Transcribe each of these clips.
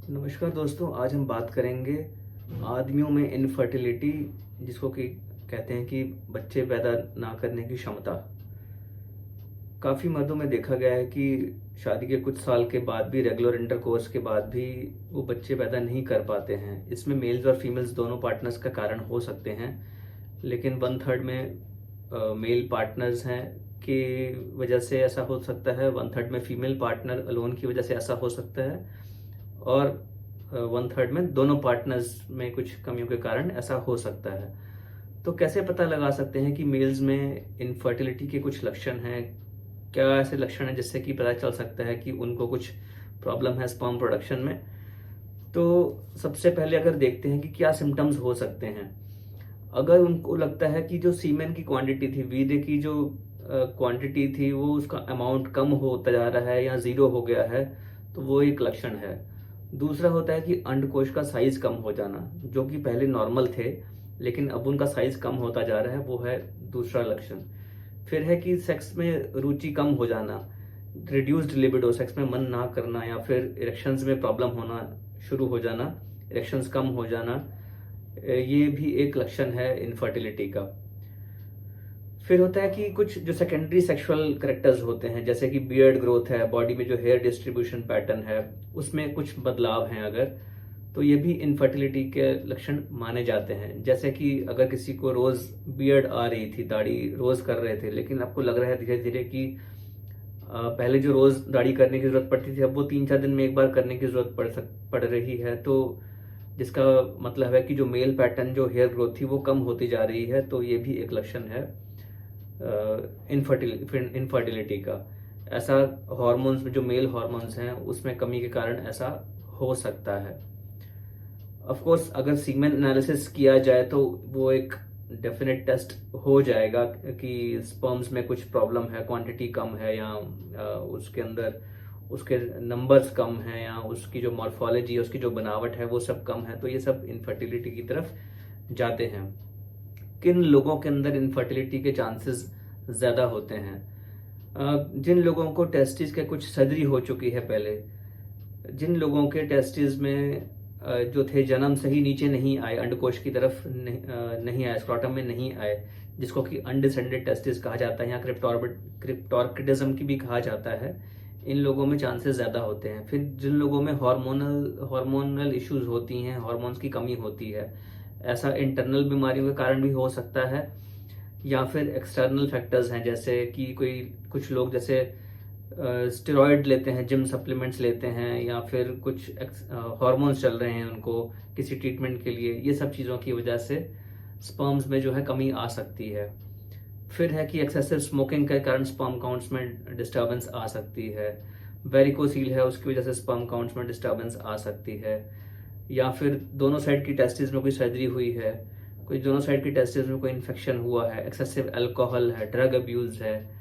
नमस्कार दोस्तों, आज हम बात करेंगे आदमियों में इनफर्टिलिटी, जिसको कि कहते हैं कि बच्चे पैदा ना करने की क्षमता। काफ़ी मर्दों में देखा गया है कि शादी के कुछ साल के बाद भी, रेगुलर इंटरकोर्स के बाद भी वो बच्चे पैदा नहीं कर पाते हैं। इसमें मेल्स और फीमेल्स दोनों पार्टनर्स का कारण हो सकते हैं, लेकिन वन थर्ड में मेल पार्टनर्स हैं की वजह से ऐसा हो सकता है, वन थर्ड में फीमेल पार्टनर अलोन की वजह से ऐसा हो सकता है, और वन थर्ड में दोनों पार्टनर्स में कुछ कमियों के कारण ऐसा हो सकता है। तो कैसे पता लगा सकते हैं कि मेल्स में इनफर्टिलिटी के कुछ लक्षण हैं? क्या ऐसे लक्षण हैं जिससे कि पता चल सकता है कि उनको कुछ प्रॉब्लम है स्पर्म प्रोडक्शन में? तो सबसे पहले अगर देखते हैं कि क्या सिम्टम्स हो सकते हैं। अगर उनको लगता है कि जो सीमेन की क्वांटिटी थी, वीर्य की जो क्वांटिटी थी, वो उसका अमाउंट कम होता जा रहा है या ज़ीरो हो गया है, तो वो एक लक्षण है। दूसरा होता है कि अंडकोश का साइज कम हो जाना, जो कि पहले नॉर्मल थे लेकिन अब उनका साइज कम होता जा रहा है, वो है दूसरा लक्षण। फिर है कि सेक्स में रुचि कम हो जाना, रिड्यूस्ड लिबिडो, सेक्स में मन ना करना, या फिर इरेक्शंस में प्रॉब्लम होना शुरू हो जाना, इरेक्शंस कम हो जाना, ये भी एक लक्षण है इनफर्टिलिटी का। फिर होता है कि कुछ जो सेकेंडरी सेक्सुअल करेक्टर्स होते हैं, जैसे कि बियर्ड ग्रोथ है, बॉडी में जो हेयर डिस्ट्रीब्यूशन पैटर्न है उसमें कुछ बदलाव हैं अगर, तो ये भी इनफर्टिलिटी के लक्षण माने जाते हैं। जैसे कि अगर किसी को रोज बियर्ड आ रही थी, दाढ़ी रोज कर रहे थे, लेकिन आपको लग रहा है धीरे धीरे कि पहले जो रोज दाढ़ी करने की जरूरत पड़ती थी, अब वो 3-4 दिन में एक बार करने की जरूरत पड़ रही है, तो जिसका मतलब है कि जो मेल पैटर्न, जो हेयर ग्रोथ थी, वो कम होती जा रही है। तो ये भी एक लक्षण है इनफर्टिलिटी का। ऐसा हार्मोन्स में, जो मेल हार्मोन्स हैं, उसमें कमी के कारण ऐसा हो सकता है। ऑफ कोर्स अगर सीमेन एनालिसिस किया जाए तो वो एक डेफिनेट टेस्ट हो जाएगा कि स्पर्म्स में कुछ प्रॉब्लम है, क्वांटिटी कम है, या उसके अंदर उसके नंबर्स कम हैं, या उसकी जो मॉर्फोलॉजी, उसकी जो बनावट है वो सब कम है, तो ये सब इनफर्टिलिटी की तरफ जाते हैं। किन लोगों के अंदर इनफर्टिलिटी के चांसेस ज़्यादा होते हैं? जिन लोगों को टेस्टिस के कुछ सर्जरी हो चुकी है पहले, जिन लोगों के टेस्टिस में जो थे जन्म से ही नीचे नहीं आए, अंडकोश की तरफ नहीं आए, स्क्रोटम में नहीं आए, जिसको कि अनडिसेंडेड टेस्टिस कहा जाता है, या क्रिप्टोर्किडिज्म की भी कहा जाता है, इन लोगों में चांसेस ज़्यादा होते हैं। फिर जिन लोगों में हार्मोनल इश्यूज होती हैं, हार्मोन्स की कमी होती है, ऐसा इंटरनल बीमारियों के कारण भी हो सकता है, या फिर एक्सटर्नल फैक्टर्स हैं, जैसे कि कुछ लोग जैसे स्टेरॉयड लेते हैं, जिम सप्लीमेंट्स लेते हैं, या फिर कुछ हार्मोन्स चल रहे हैं उनको किसी ट्रीटमेंट के लिए, ये सब चीज़ों की वजह से स्पर्म्स में जो है कमी आ सकती है। फिर है कि एक्सेसिव स्मोकिंग के कारण स्पर्म काउंट्स में डिस्टर्बेंस आ सकती है। वेरिकोसील है, उसकी वजह से स्पर्म काउंट्स में डिस्टर्बेंस आ सकती है। या फिर दोनों साइड की टेस्टिस में कोई सर्जरी हुई है, कोई दोनों साइड की टेस्टिस में कोई इन्फेक्शन हुआ है, एक्सेसिव अल्कोहल है, ड्रग अब्यूज़ है,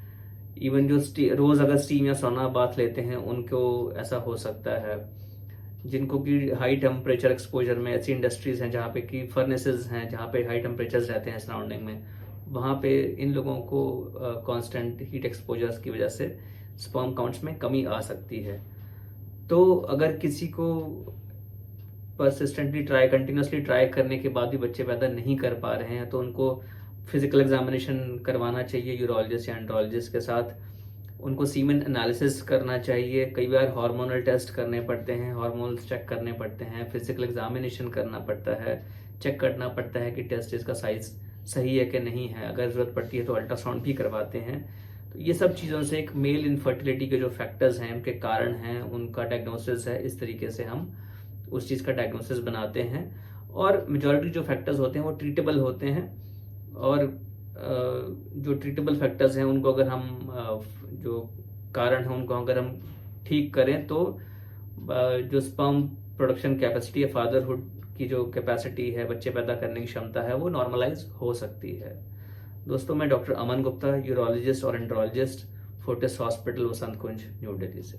इवन जो रोज़ अगर स्टीम या सोना बाथ लेते हैं उनको ऐसा हो सकता है। जिनको कि हाई टेम्परेचर एक्सपोजर में, ऐसी इंडस्ट्रीज़ हैं जहाँ पे कि फर्नेसेस हैं, जहाँ पे हाई टेम्परेचर्स रहते हैं सराउंडिंग में, वहाँ पे इन लोगों को कांस्टेंट हीट एक्सपोजर्स की वजह से स्पर्म काउंट्स में कमी आ सकती है। तो अगर किसी को कंटिन्यूसली ट्राई करने के बाद भी बच्चे पैदा नहीं कर पा रहे हैं, तो उनको फिजिकल एग्जामिनेशन करवाना चाहिए यूरोलॉजिस्ट या एंड्रोलॉजिस्ट के साथ। उनको सीमेन एनालिसिस करना चाहिए, कई बार हार्मोनल टेस्ट करने पड़ते हैं, हार्मोन्स चेक करने पड़ते हैं, फिजिकल एग्जामिनेशन करना पड़ता है, चेक करना पड़ता है कि टेस्टिस का साइज सही है कि नहीं है, अगर ज़रूरत पड़ती है तो अल्ट्रासाउंड भी करवाते हैं। तो ये सब चीज़ों से एक मेल इनफर्टिलिटी के जो फैक्टर्स हैं, उनके कारण हैं, उनका डायग्नोसिस है, इस तरीके से हम उस चीज़ का डायग्नोसिस बनाते हैं। और मेजॉरिटी जो फैक्टर्स होते हैं वो ट्रीटेबल होते हैं, और जो ट्रीटेबल फैक्टर्स हैं उनको अगर हम जो कारण है उनको अगर हम ठीक करें, तो जो स्पर्म प्रोडक्शन कैपेसिटी है, फादरहुड की जो कैपेसिटी है, बच्चे पैदा करने की क्षमता है, वो नॉर्मलाइज हो सकती है। दोस्तों, मैं डॉक्टर अमन गुप्ता, यूरोलॉजिस्ट और एंड्रोलॉजिस्ट, फोर्टिस हॉस्पिटल, वसंत कुंज, न्यू दिल्ली से।